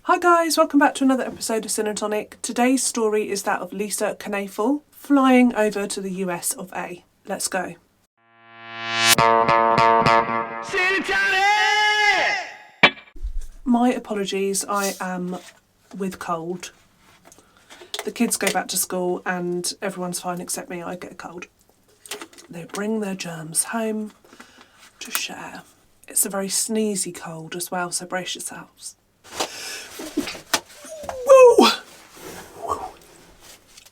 Hi guys, welcome back to another episode of Sin and Tonic. Today's story is that of Lisa Knoefel flying over to the US of A. Let's go. Sin and Tonic! My apologies, I am with cold. The kids go back to school and everyone's fine except me, I get a cold. They bring their germs home to share. It's a very sneezy cold as well, so brace yourselves. Woo!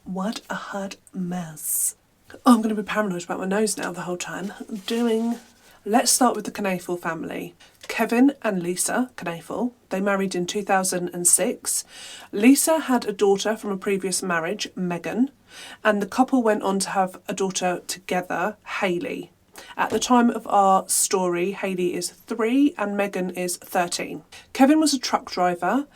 What a hot mess. Oh, I'm going to be paranoid about my nose now the whole time. Let's start with the Knoefel family. Kevin and Lisa Knoefel, they married in 2006. Lisa had a daughter from a previous marriage, Megan, and the couple went on to have a daughter together, Hayley. At the time of our story, Hayley is 3 and Megan is 13. Kevin was a truck driver.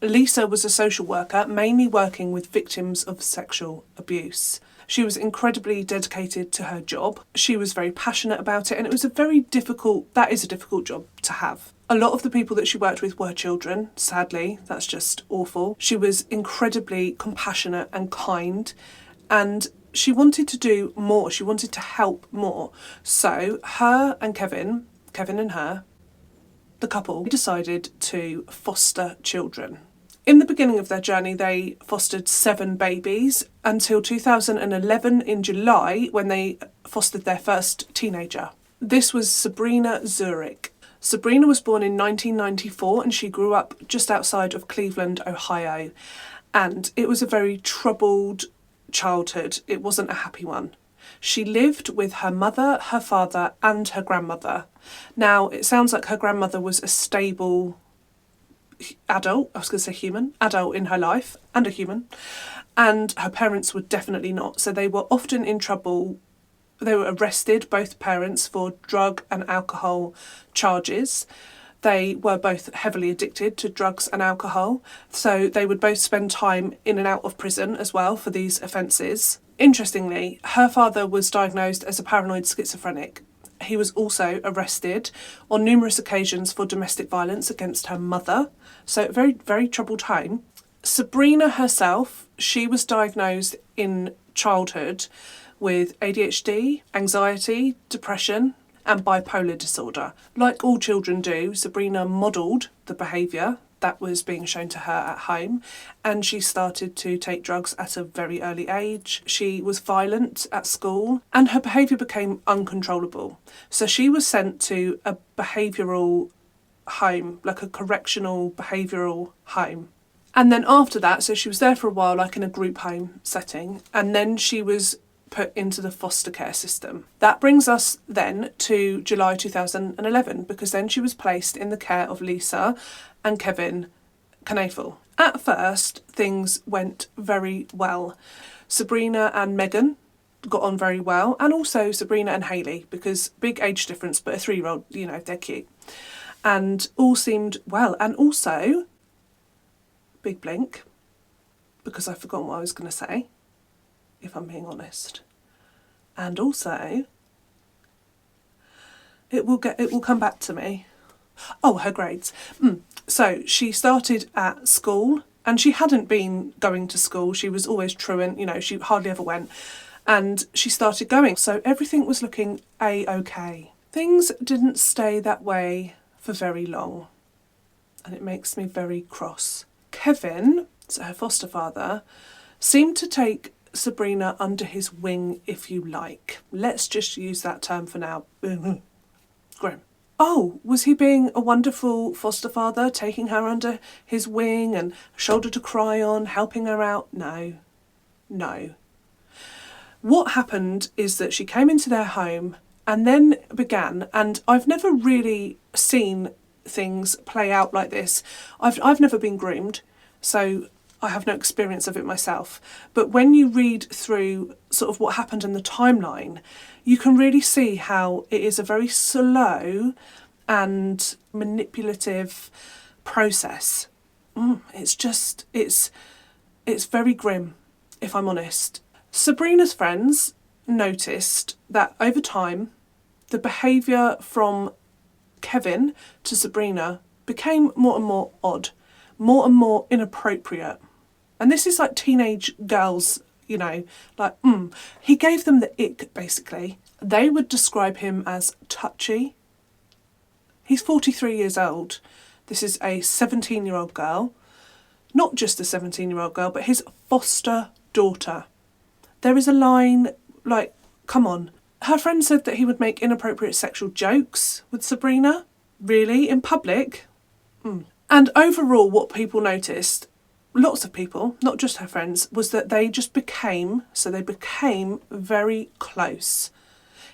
Lisa was a social worker, mainly working with victims of sexual abuse. She was incredibly dedicated to her job. She was very passionate about it, and it was a difficult job to have. A lot of the people that she worked with were children, sadly. That's just awful. She was incredibly compassionate and kind, and she wanted to do more. She wanted to help more. So her and Kevin and her, the couple, decided to foster children. In the beginning of their journey, they fostered 7 babies until 2011 in July, when they fostered their first teenager. This was Sabrina Zurich. Sabrina was born in 1994 and she grew up just outside of Cleveland, Ohio. And it was a very troubled childhood. It wasn't a happy one. She lived with her mother, her father, and her grandmother. Now, it sounds like her grandmother was a stable adult in her life, and a human, and her parents were definitely not. So they were often in trouble. They were arrested, both parents, for drug and alcohol charges. They were both heavily addicted to drugs and alcohol, so they would both spend time in and out of prison as well for these offences. Interestingly, her father was diagnosed as a paranoid schizophrenic. He was also arrested on numerous occasions for domestic violence against her mother. So very, very troubled home. Sabrina herself, she was diagnosed in childhood with ADHD, anxiety, depression, and bipolar disorder. Like all children do, Sabrina modelled the behaviour that was being shown to her at home, and she started to take drugs at a very early age. She was violent at school and her behaviour became uncontrollable. So she was sent to a behavioural home, like a correctional behavioural home. And then after that, so she was there for a while, like in a group home setting, and then she was put into the foster care system. That brings us then to July 2011, because then she was placed in the care of Lisa and Kevin Knoefel. At first, things went very well. Sabrina and Megan got on very well, and also Sabrina and Hayley, because big age difference, but a 3-year-old, they're cute. And all seemed well. And also, big blink, because I've forgotten what I was going to say, if I'm being honest. And also, it will come back to me. Oh, her grades. So she started at school, and she hadn't been going to school. She was always truant, she hardly ever went. And she started going, so everything was looking A-okay. Things didn't stay that way for very long, and it makes me very cross. Kevin, so her foster father, seemed to take Sabrina under his wing, if you like. Let's just use that term for now. Grim. Oh, was he being a wonderful foster father, taking her under his wing and shoulder to cry on, helping her out? No. What happened is that she came into their home and then began, and I've never really seen things play out like this. I've never been groomed, so I have no experience of it myself. But when you read through sort of what happened in the timeline, you can really see how it is a very slow and manipulative process. It's very grim, if I'm honest. Sabrina's friends noticed that over time, the behaviour from Kevin to Sabrina became more and more odd, more and more inappropriate. And this is like teenage girls, you know, like, He gave them the ick, basically. They would describe him as touchy. He's 43 years old. This is a 17-year-old girl. Not just a 17-year-old girl, but his foster daughter. There is a line, like, come on. Her friend said that he would make inappropriate sexual jokes with Sabrina. Really? In public? And overall, what people noticed, lots of people, not just her friends, was that they just became very close.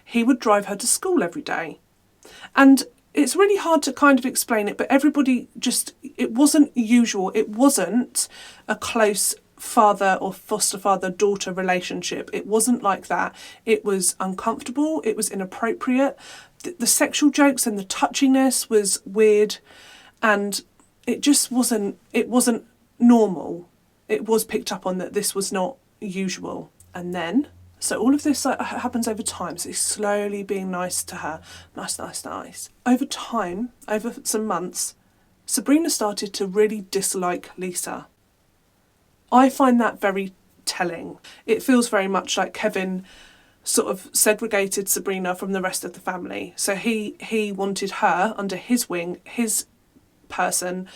He would drive her to school every day. And it's really hard to kind of explain it, but everybody just, it wasn't usual. It wasn't a close father or foster father-daughter relationship. It wasn't like that. It was uncomfortable. It was inappropriate. The sexual jokes and the touchiness was weird, and it just wasn't normal. It was picked up on that this was not usual. And then, so all of this happens over time. So he's slowly being nice to her. Nice. Over time, over some months, Sabrina started to really dislike Lisa. I find that very telling. It feels very much like Kevin sort of segregated Sabrina from the rest of the family. So he wanted her under his wing, his person,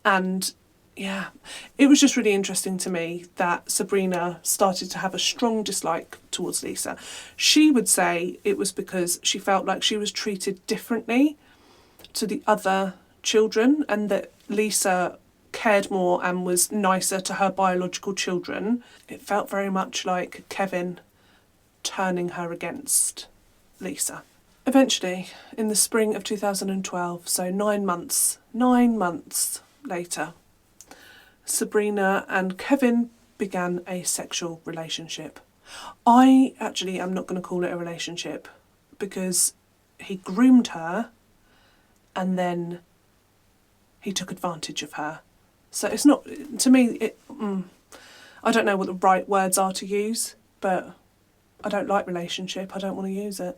and yeah, it was just really interesting to me that Sabrina started to have a strong dislike towards Lisa. She would say it was because she felt like she was treated differently to the other children, and that Lisa cared more and was nicer to her biological children. It felt very much like Kevin turning her against Lisa. Eventually, in the spring of 2012, so 9 months later, Sabrina and Kevin began a sexual relationship. I actually am not going to call it a relationship because he groomed her and then he took advantage of her. So it's not, to me, I don't know what the right words are to use, but I don't like relationship. I don't want to use it.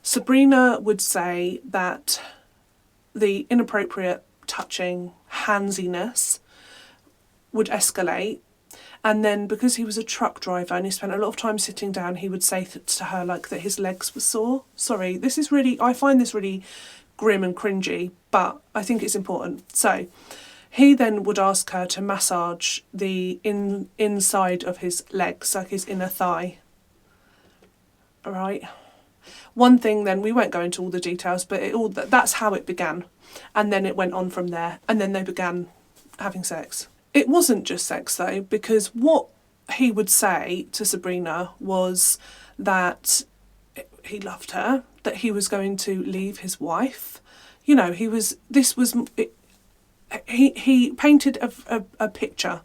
Sabrina would say that the inappropriate touching, handsiness would escalate, and then because he was a truck driver and he spent a lot of time sitting down, he would say to her like that his legs were sore. Sorry, this is really, I find this really grim and cringy, but I think it's important. So he then would ask her to massage the inside of his legs, like his inner thigh. All right. One thing then, we won't go into all the details, but that's how it began. And then it went on from there, and then they began having sex. It wasn't just sex though, because what he would say to Sabrina was that he loved her, that he was going to leave his wife. You know, he painted a picture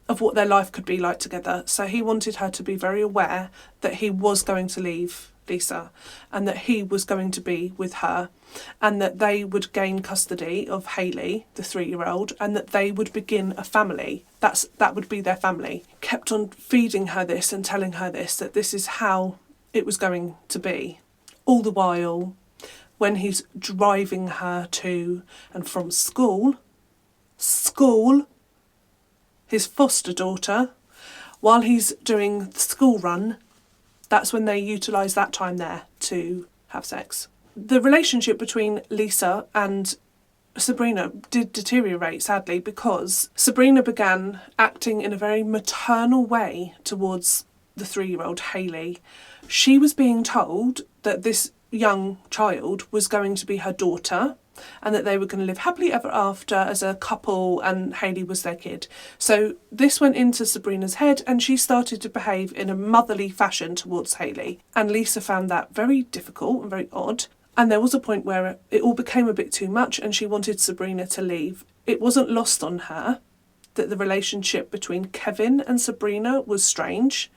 of what their life could be like together. So he wanted her to be very aware that he was going to leave Lisa and that he was going to be with her, and that they would gain custody of Hayley, the 3-year-old, and that they would begin a family. That would be their family. Kept on feeding her this and telling her this, that this is how it was going to be. All the while, when he's driving her to and from school, his foster daughter, while he's doing the school run, that's when they utilise that time there to have sex. The relationship between Lisa and Sabrina did deteriorate, sadly, because Sabrina began acting in a very maternal way towards the 3-year-old Hayley. She was being told that this young child was going to be her daughter, and that they were going to live happily ever after as a couple, and Hayley was their kid. So this went into Sabrina's head, and she started to behave in a motherly fashion towards Hayley. And Lisa found that very difficult and very odd. And there was a point where it all became a bit too much and she wanted Sabrina to leave. It wasn't lost on her that the relationship between Kevin and Sabrina was strange.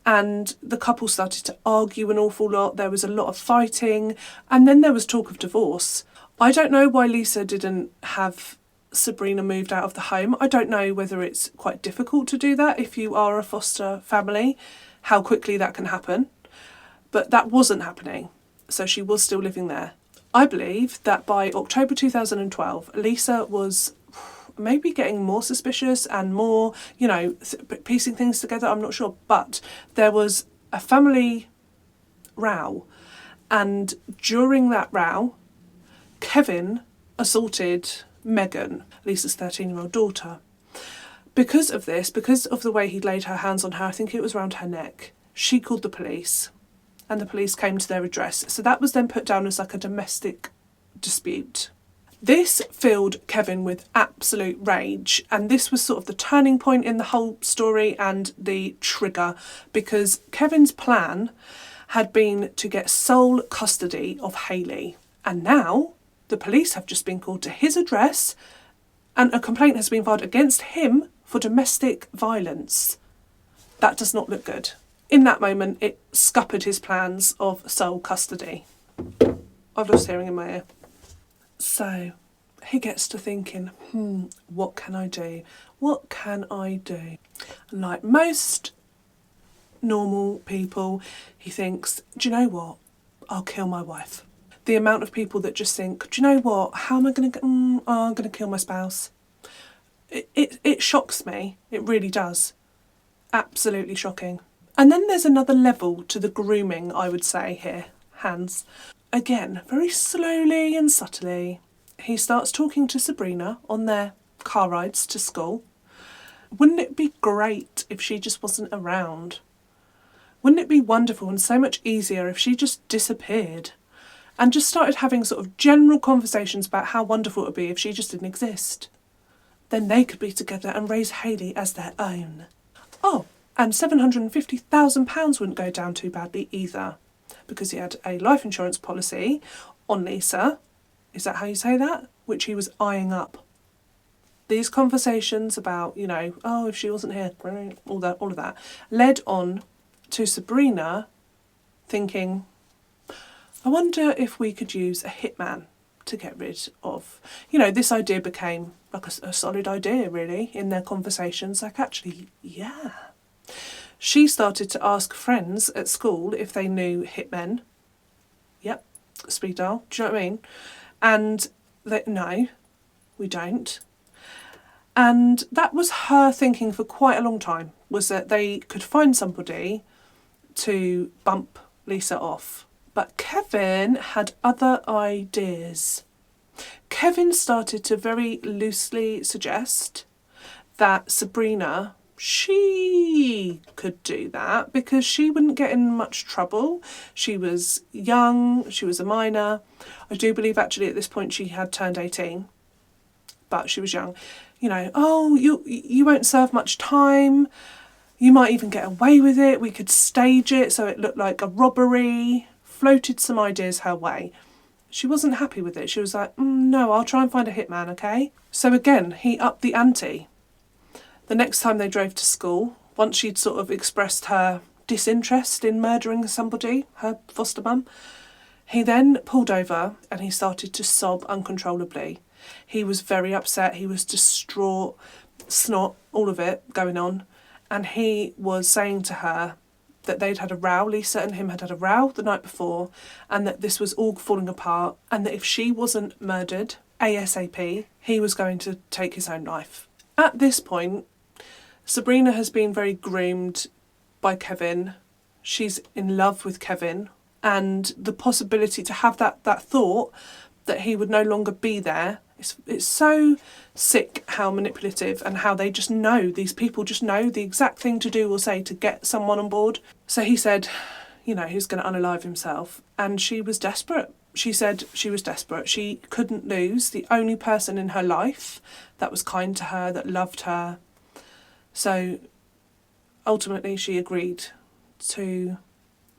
And the couple started to argue an awful lot. There was a lot of fighting. And then there was talk of divorce. I don't know why Lisa didn't have Sabrina moved out of the home. I don't know whether it's quite difficult to do that if you are a foster family, how quickly that can happen. But that wasn't happening. So she was still living there. I believe that by October 2012, Lisa was maybe getting more suspicious and more, piecing things together, I'm not sure. But there was a family row, and during that row, Kevin assaulted Megan, Lisa's 13-year-old daughter. Because of this, because of the way he laid her hands on her, I think it was around her neck, she called the police, and the police came to their address. So that was then put down as like a domestic dispute. This filled Kevin with absolute rage, and this was sort of the turning point in the whole story and the trigger, because Kevin's plan had been to get sole custody of Hayley, and now the police have just been called to his address and a complaint has been filed against him for domestic violence. That does not look good. In that moment, it scuppered his plans of sole custody. I've lost hearing in my ear. So he gets to thinking, what can I do? What can I do? And like most normal people, he thinks, do you know what? I'll kill my wife. The amount of people that just think, do you know what? How am I going to I'm going to kill my spouse. It shocks me. It really does. Absolutely shocking. And then there's another level to the grooming, I would say here, Hans. Again, very slowly and subtly, he starts talking to Sabrina on their car rides to school. Wouldn't it be great if she just wasn't around? Wouldn't it be wonderful and so much easier if she just disappeared and just started having sort of general conversations about how wonderful it would be if she just didn't exist? Then they could be together and raise Hayley as their own. Oh, and £750,000 wouldn't go down too badly either, because he had a life insurance policy on Lisa, is that how you say that? Which he was eyeing up. These conversations about, if she wasn't here, all of that, led on to Sabrina thinking, I wonder if we could use a hitman to get rid of, this idea became like a solid idea really in their conversations, like actually, yeah. She started to ask friends at school if they knew hitmen. Yep, speed dial, do you know what I mean? And no, we don't. And that was her thinking for quite a long time, was that they could find somebody to bump Lisa off. But Kevin had other ideas. Kevin started to very loosely suggest that Sabrina, she could do that because she wouldn't get in much trouble. She was young, she was a minor. I do believe actually at this point she had turned 18, but she was young. You won't serve much time. You might even get away with it. We could stage it so it looked like a robbery. Floated some ideas her way. She wasn't happy with it. She was like, no, I'll try and find a hitman, okay? So again, he upped the ante. The next time they drove to school, once she'd sort of expressed her disinterest in murdering somebody, her foster mum, he then pulled over and he started to sob uncontrollably. He was very upset. He was distraught, snot, all of it going on. And he was saying to her that they'd had a row, Lisa and him had had a row the night before, and that this was all falling apart, and that if she wasn't murdered ASAP, he was going to take his own life. At this point, Sabrina has been very groomed by Kevin. She's in love with Kevin, and the possibility to have that thought that he would no longer be there, it's so sick how manipulative and how they just know, these people just know the exact thing to do or say to get someone on board. So he said, he's going to unalive himself. And she was desperate. She said she was desperate. She couldn't lose the only person in her life that was kind to her, that loved her. So ultimately she agreed to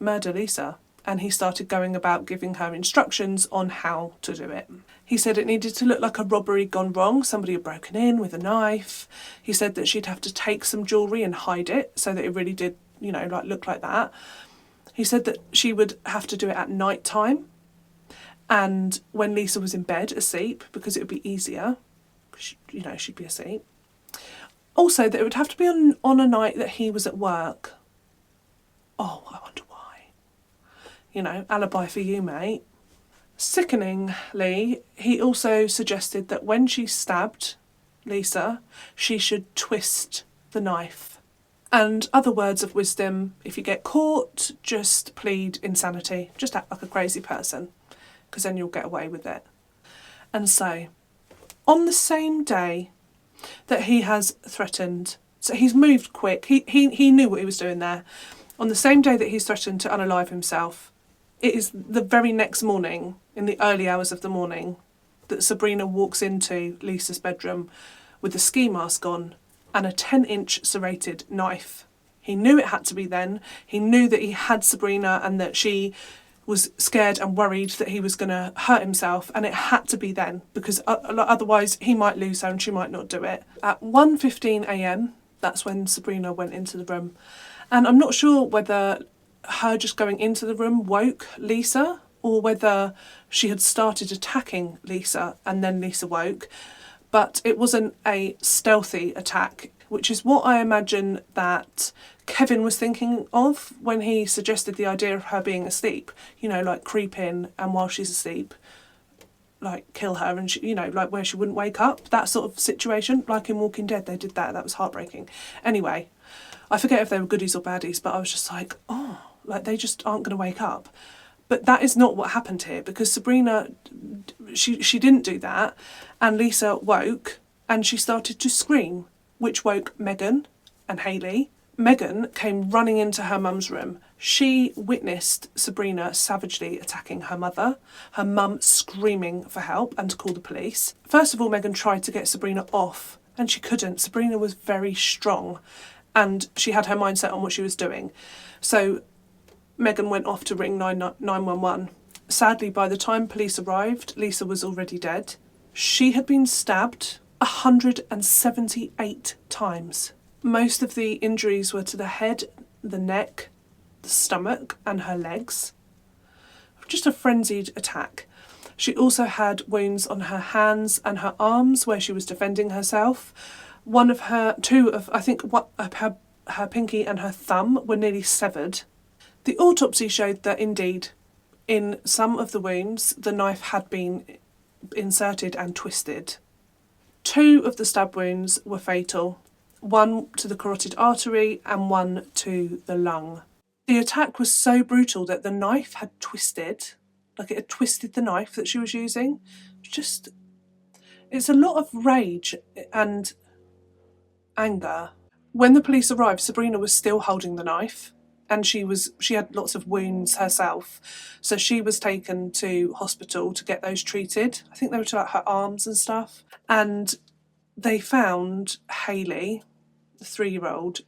murder Lisa. And he started going about giving her instructions on how to do it. He said it needed to look like a robbery gone wrong. Somebody had broken in with a knife. He said that she'd have to take some jewellery and hide it so that it really did, look like that. He said that she would have to do it at night time and when Lisa was in bed asleep, because it would be easier. She'd be asleep. Also, that it would have to be on a night that he was at work. Oh, I wonder why. Alibi for you, mate. Sickeningly, he also suggested that when she stabbed Lisa, she should twist the knife. And other words of wisdom, if you get caught, just plead insanity. Just act like a crazy person, because then you'll get away with it. And so, on the same day that he has threatened, so he's moved quick, he knew what he was doing there. On the same day that he's threatened to unalive himself, it is the very next morning, in the early hours of the morning, that Sabrina walks into Lisa's bedroom with a ski mask on and a 10-inch serrated knife. He knew it had to be then. He knew that he had Sabrina and that she was scared and worried that he was going to hurt himself, and it had to be then, because otherwise he might lose her and she might not do it. At 1:15 a.m, that's when Sabrina went into the room. And I'm not sure whether her just going into the room woke Lisa, or whether she had started attacking Lisa and then Lisa woke. But it wasn't a stealthy attack, which is what I imagine that Kevin was thinking of when he suggested the idea of her being asleep. You know, like creep in and while she's asleep, like kill her, and she, you know, like where she wouldn't wake up, that sort of situation. Like in Walking Dead, they did that. That was heartbreaking. Anyway, I forget if they were goodies or baddies, but I was just like, oh, like they just aren't going to wake up. But that is not what happened here, because Sabrina, she didn't do that, and Lisa woke and she started to scream, which woke Megan and Hayley. Megan came running into her mum's room. She witnessed Sabrina savagely attacking her mother, her mum screaming for help and to call the police. First of all, Megan tried to get Sabrina off, and she couldn't. Sabrina was very strong and she had her mindset on what she was doing. So Megan went off to ring 911. Sadly, by the time police arrived, Lisa was already dead. She had been stabbed 178 times. Most of the injuries were to the head, the neck, the stomach, and her legs. Just a frenzied attack. She also had wounds on her hands and her arms where she was defending herself. Her pinky and her thumb were nearly severed. The autopsy showed that indeed, in some of the wounds, the knife had been inserted and twisted. 2 of the stab wounds were fatal, one to the carotid artery and one to the lung. The attack was so brutal that the knife had twisted, like it had twisted the knife that she was using. It's a lot of rage and anger. When the police arrived, Sabrina was still holding the knife, and she had lots of wounds herself, so she was taken to hospital to get those treated. I think they were to like her arms and stuff. And they found Hayley, the 3-year-old,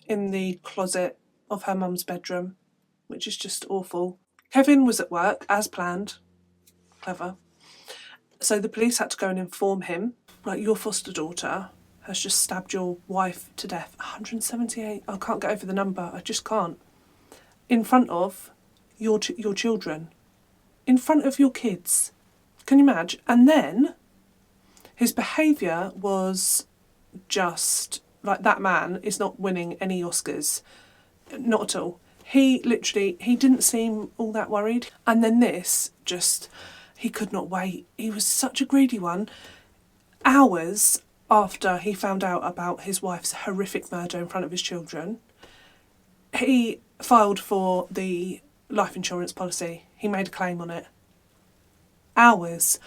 in the closet of her mum's bedroom, which is just awful. Kevin was at work as planned. Clever. So the police had to go and inform him, like, your foster daughter has just stabbed your wife to death. 178. I can't get over the number. I just can't. In front of your children. In front of your kids. Can you imagine? And then his behaviour was just like, that man is not winning any Oscars. Not at all. He didn't seem all that worried. And then he could not wait. He was such a greedy one. Hours after he found out about his wife's horrific murder in front of his children, he filed for the life insurance policy. He made a claim on it. Hours.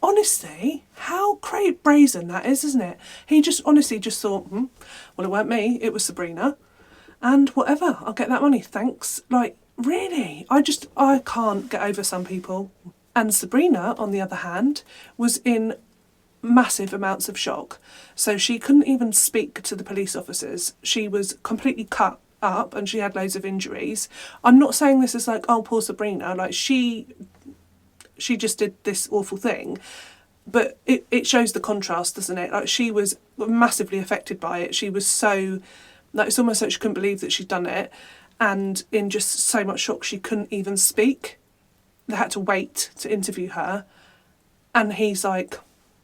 Honestly, how brazen that is, isn't it? He just honestly just thought, well, it weren't me, it was Sabrina. And whatever, I'll get that money, thanks. Like, really? I can't get over some people. And Sabrina, on the other hand, was in massive amounts of shock. So she couldn't even speak to the police officers. She was completely cut up and she had loads of injuries. I'm not saying this is like, oh, poor Sabrina, like she just did this awful thing. But it shows the contrast, doesn't it? Like, she was massively affected by it. She was so, like, it's almost like she couldn't believe that she'd done it. And in just so much shock, she couldn't even speak. They had to wait to interview her. And he's like,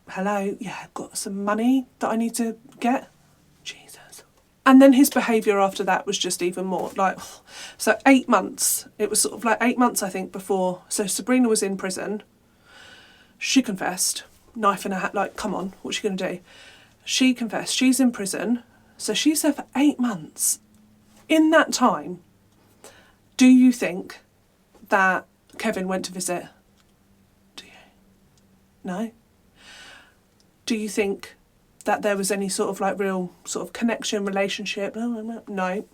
hello, yeah, I've got some money that I need to get. Jesus. And then his behaviour after that was just even more like, so 8 months. It was sort of like 8 months, I think, before. So Sabrina was in prison. She confessed. knife in her hand, like, come on, what's she going to do? She confessed. She's in prison. So she's there for 8 months. In that time, do you think that Kevin went to visit? Do you? No? Do you think that there was any sort of like real sort of connection, relationship? No.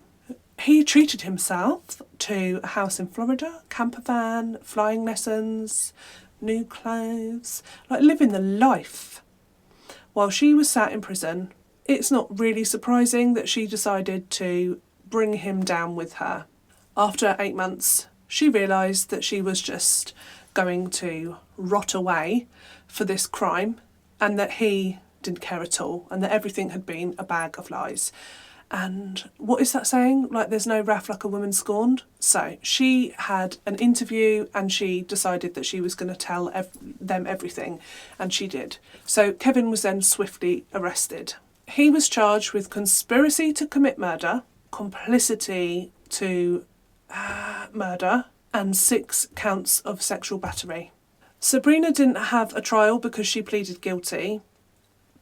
He treated himself to a house in Florida, camper van, flying lessons, new clothes, like living the life. While she was sat in prison, it's not really surprising that she decided to bring him down with her. After 8 months, she realised that she was just going to rot away for this crime, and that he didn't care at all, and that everything had been a bag of lies. And what is that saying? Like, there's no wrath like a woman scorned. So she had an interview and she decided that she was going to tell them everything, and she did. So Kevin was then swiftly arrested. He was charged with conspiracy to commit murder, complicity to murder, and 6 counts of sexual battery. Sabrina didn't have a trial because she pleaded guilty,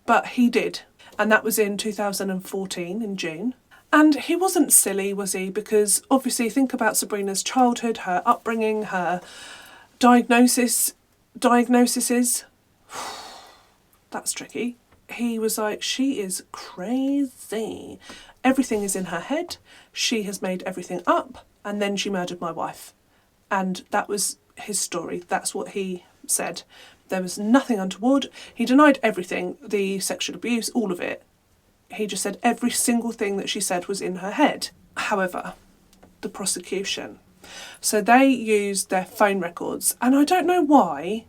but he did. And that was in 2014, in June. And he wasn't silly, was he? Because obviously, think about Sabrina's childhood, her upbringing, her diagnoses. That's tricky. He was like, she is crazy. Everything is in her head. She has made everything up. And then she murdered my wife. And that was his story. That's what he said. There was nothing untoward. He denied everything, the sexual abuse, all of it. He just said every single thing that she said was in her head. However, the prosecution. So they used their phone records, and I don't know why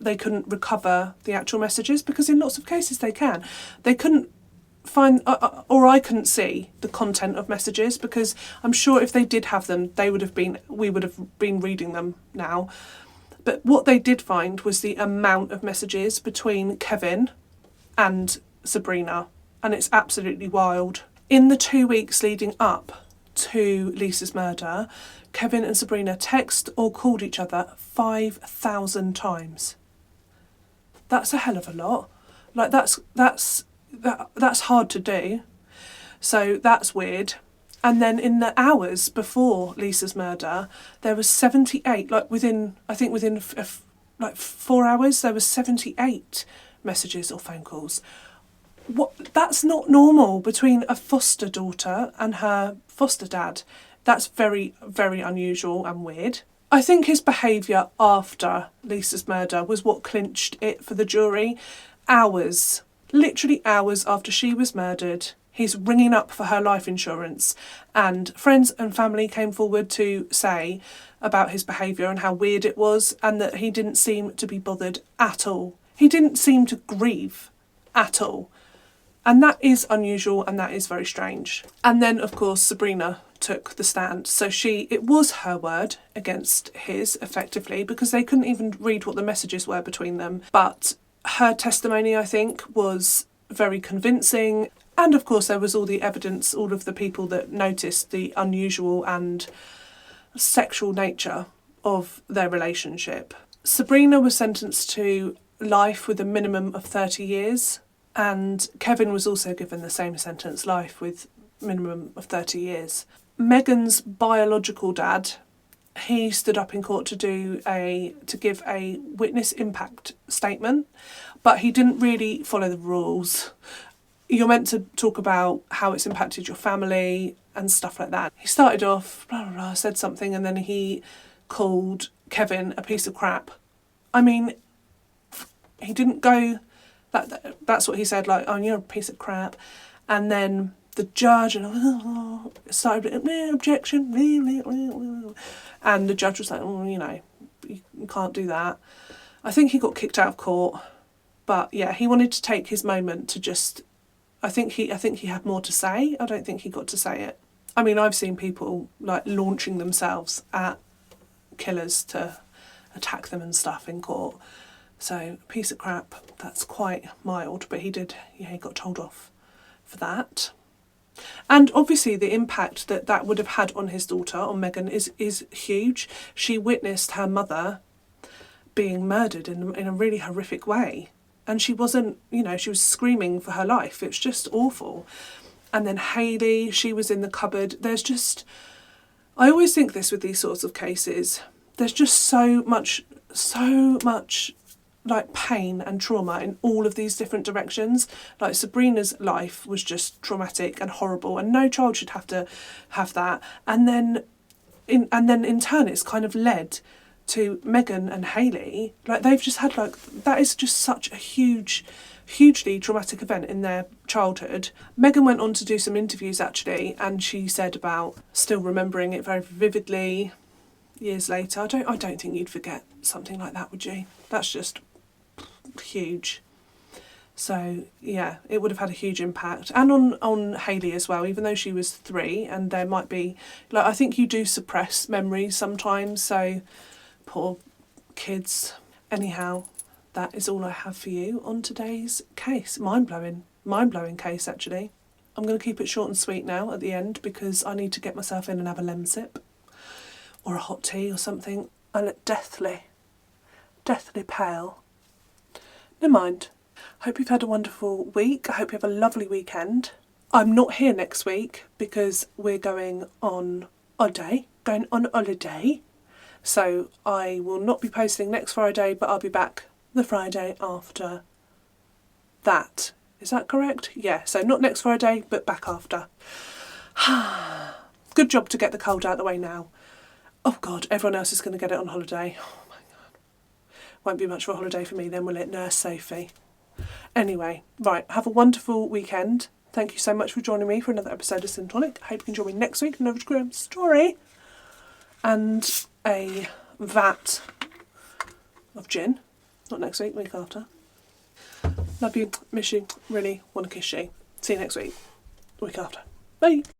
they couldn't recover the actual messages, because in lots of cases they can. They couldn't find, or I couldn't see the content of messages, because I'm sure if they did have them, we would have been reading them now. But what they did find was the amount of messages between Kevin and Sabrina, and it's absolutely wild. In the 2 weeks leading up to Lisa's murder, Kevin and Sabrina texted or called each other 5,000 times. That's a hell of a lot. Like, that's hard to do. So that's weird. And then in the hours before Lisa's murder, there was 78, like within 4 hours, there was 78 messages or phone calls. That's not normal between a foster daughter and her foster dad. That's very, very unusual and weird. I think his behaviour after Lisa's murder was what clinched it for the jury. Hours, literally hours after she was murdered, he's ringing up for her life insurance, and friends and family came forward to say about his behaviour and how weird it was, and that he didn't seem to be bothered at all. He didn't seem to grieve at all. And that is unusual, and that is very strange. And then, of course, Sabrina took the stand. So it was her word against his, effectively, because they couldn't even read what the messages were between them. But her testimony, I think, was very convincing. And of course, there was all the evidence, all of the people that noticed the unusual and sexual nature of their relationship. Sabrina was sentenced to life with a minimum of 30 years. And Kevin was also given the same sentence, life with minimum of 30 years. Megan's biological dad, he stood up in court to give a witness impact statement, but he didn't really follow the rules. You're meant to talk about how it's impacted your family and stuff like that. He started off, blah, blah, blah, said something, and then he called Kevin a piece of crap. I mean, he didn't go... That's what he said, like, oh, you're a piece of crap. And then the judge started, objection. And the judge was like, oh, you can't do that. I think he got kicked out of court. But yeah, he wanted to take his moment to just... I think he had more to say. I don't think he got to say it. I mean, I've seen people like launching themselves at killers to attack them and stuff in court. So, piece of crap, that's quite mild, but he got told off for that. And obviously the impact that would have had on his daughter, on Megan, is huge. She witnessed her mother being murdered in a really horrific way. and she wasn't, you know, she was screaming for her life. It's just awful. And then Hayley, she was in the cupboard. There's just, I always think this with these sorts of cases, there's just so much like pain and trauma in all of these different directions. Like Sabrina's life was just traumatic and horrible, and no child should have to have that. And then in turn it's kind of led to Megan and Hayley. Like they've just had like, that is just such a hugely traumatic event in their childhood. Megan went on to do some interviews actually, and she said about still remembering it very vividly years later. I don't think you'd forget something like that, would you? That's just huge. So yeah, it would have had a huge impact, and on Hayley as well, even though she was 3, and there might be, like, I think you do suppress memories sometimes, so poor kids. Anyhow, that is all I have for you on today's case. Mind-blowing case actually. I'm going to keep it short and sweet now at the end, because I need to get myself in and have a lemon sip or a hot tea or something. I look deathly pale. Never mind. Hope you've had a wonderful week. I hope you have a lovely weekend. I'm not here next week because we're going on holiday. So I will not be posting next Friday, but I'll be back the Friday after that. Is that correct? Yeah, so not next Friday, but back after. Good job to get the cold out of the way now. Oh God, everyone else is going to get it on holiday. Oh my God. Won't be much of a holiday for me then, will it, Nurse Sophie? Anyway, right, have a wonderful weekend. Thank you so much for joining me for another episode of Sin and Tonic. I hope you can join me next week for another grim story and a vat of gin. Not next week, week after. Love you, miss you, really want to kiss you. See you next week, week after. Bye.